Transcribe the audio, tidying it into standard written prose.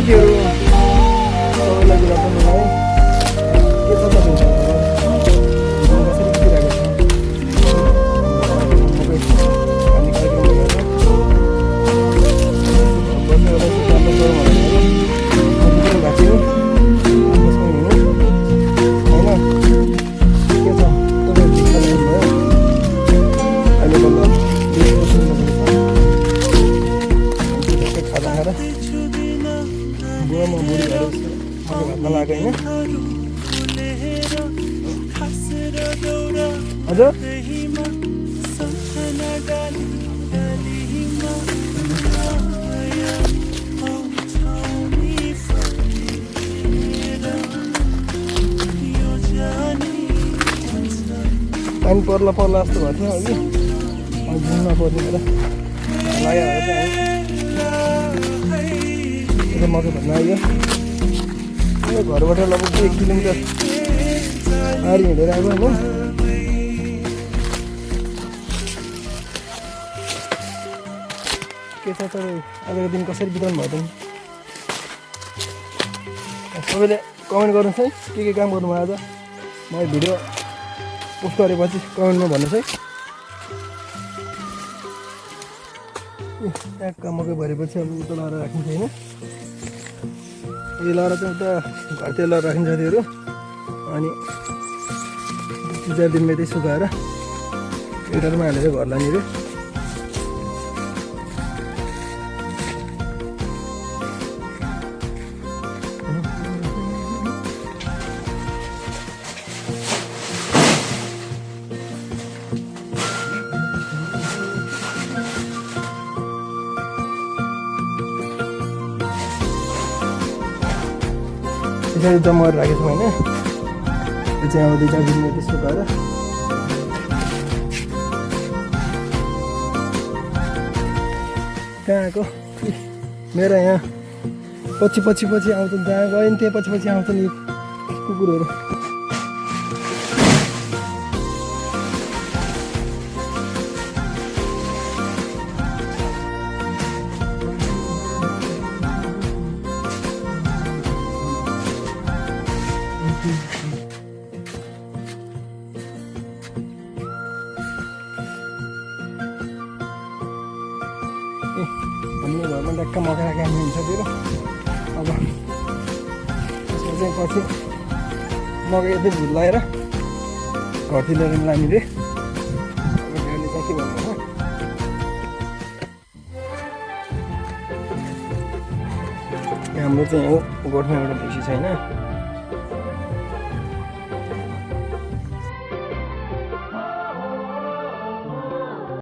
साथीहरू सबैलाई good afternoon है। के छ तपाईँको कसरी बितिरहेको छ? मकै खाने कार्यक्रम भइरहेछ। बस्ने बेला चाहिँ क्याम्पस गरौँ भनेर पनि भएको थियो क्याम्पसमा हिँड्नु होइन। के छ तपाईँहरू ठिक भयो? अहिले बल्ल खाजा खाएर बुवामा बुढी भएर मलाई भात्न लाग्यो होइन। हजुर पानी पर्ला पर्ला जस्तो भएको थियो अघि घुम्न पर्ने र लाग्यो भएर चाहिँ यता मकै भन्न आयो। घरबाट लगभग 1 किलोमिटर आएर हिँडेर आएको होइन। के छ तपाईँ आजको दिन कसरी बिताउनु भयो त? सबैले कमेन्ट गर्नुहोस् है के काम गर्नुभयो आज। म भिडियो पोस्ट गरेपछि कमेन्टमा भन्नुहोस् है। ट्याक्क मकै भरेपछि अब उता लगाएर राखिन्छ होइन। यो लगाएर चाहिँ उता घरतिर लगाएर राखिन्छ साथीहरू। अनि 3-4 दिनमा यतै सुकाएर ट्रेक्टरमा हालेर घर लाने अरे। पछाडि जम्मा राखेको छौँ होइन। यो चाहिँ अब 2-4 दिनमा यति सुकाएर कहाँ आएको मेरो यहाँ पछि आउँछन्। जहाँ गयो नि त्यहाँ पछि आउँछन् यी कुकुरहरू। हाम्रो घरमा ढ्याक्क मकै राखेर हुन्छ त्यो। अब त्यसमा चाहिँ पछि मकै यतै भुल्लाएर घरतिर लिएर लाने रे। अब ढ्याउने चाहिँ के भन्नु हो, हाम्रो चाहिँ हो गोठमा एउटा भैँसी छ होइन।